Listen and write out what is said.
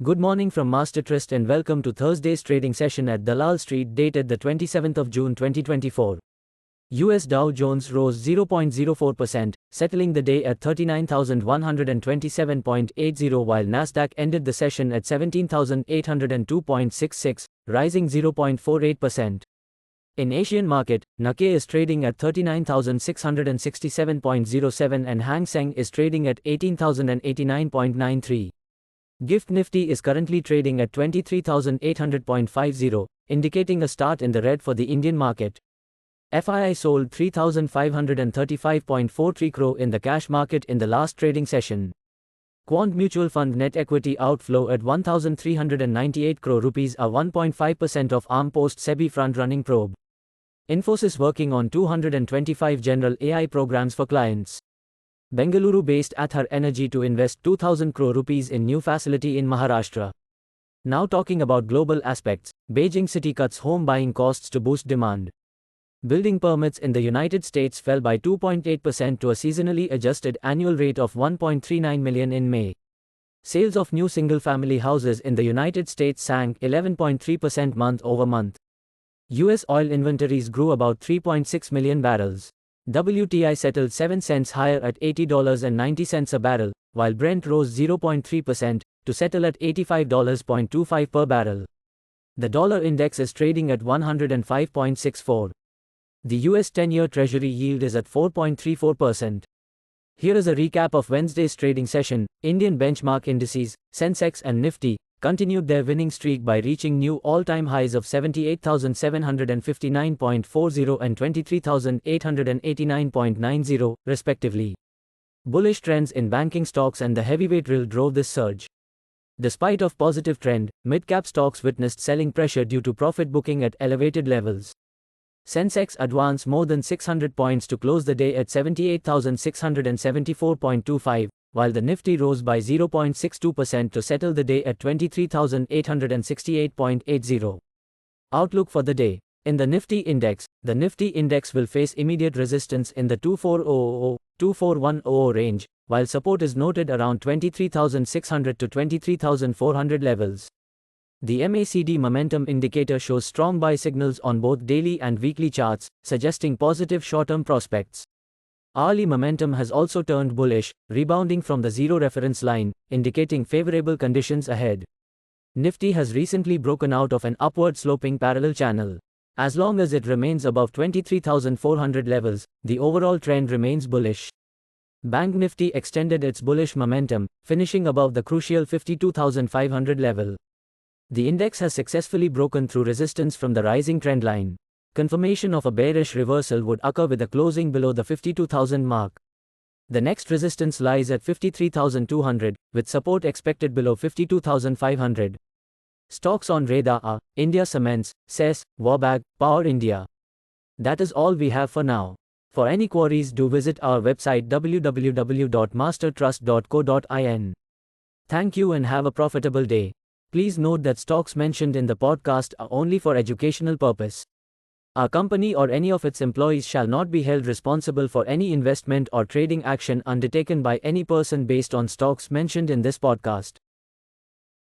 Good morning from Master Trust and welcome to Thursday's trading session at Dalal Street dated the 27th of June 2024. US Dow Jones rose 0.04%, settling the day at 39,127.80 while Nasdaq ended the session at 17,802.66, rising 0.48%. In Asian market, Nikkei is trading at 39,667.07 and Hang Seng is trading at 18,089.93. GIFT Nifty is currently trading at 23,800.50, indicating a start in the red for the Indian market. FII sold 3,535.43 crore in the cash market in the last trading session. Quant Mutual Fund net equity outflow at 1,398 crore rupees, a 1.5% of ARM post SEBI front-running probe. Infosys working on 225 general AI programs for clients. Bengaluru-based Athar Energy to invest 2,000 crore rupees in new facility in Maharashtra. Now talking about global aspects, Beijing city cuts home buying costs to boost demand. Building permits in the United States fell by 2.8% to a seasonally adjusted annual rate of 1.39 million in May. Sales of new single-family houses in the United States sank 11.3% month-over-month. U.S. oil inventories grew about 3.6 million barrels. WTI settled 7 cents higher at $80.90 a barrel, while Brent rose 0.3% to settle at $85.25 per barrel. The dollar index is trading at 105.64. The US 10-year Treasury yield is at 4.34%. Here is a recap of Wednesday's trading session. Indian benchmark indices, Sensex and Nifty, continued their winning streak by reaching new all-time highs of 78,759.40 and 23,889.90, respectively. Bullish trends in banking stocks and the heavyweight drill drove this surge. Despite of positive trend, mid-cap stocks witnessed selling pressure due to profit booking at elevated levels. Sensex advanced more than 600 points to close the day at 78,674.25. While the Nifty rose by 0.62% to settle the day at 23,868.80. Outlook for the day. In the Nifty index will face immediate resistance in the 24,000-24,100 range, while support is noted around 23,600 to 23,400 levels. The MACD momentum indicator shows strong buy signals on both daily and weekly charts, suggesting positive short-term prospects. Hourly momentum has also turned bullish, rebounding from the zero reference line, indicating favorable conditions ahead. Nifty has recently broken out of an upward-sloping parallel channel. As long as it remains above 23,400 levels, the overall trend remains bullish. Bank Nifty extended its bullish momentum, finishing above the crucial 52,500 level. The index has successfully broken through resistance from the rising trend line. Confirmation of a bearish reversal would occur with a closing below the 52,000 mark. The next resistance lies at 53,200, with support expected below 52,500. Stocks on radar are India Cements, CES, Wabag, Power India. That is all we have for now. For any queries, do visit our website www.mastertrust.co.in. Thank you and have a profitable day. Please note that stocks mentioned in the podcast are only for educational purpose. Our company or any of its employees shall not be held responsible for any investment or trading action undertaken by any person based on stocks mentioned in this podcast.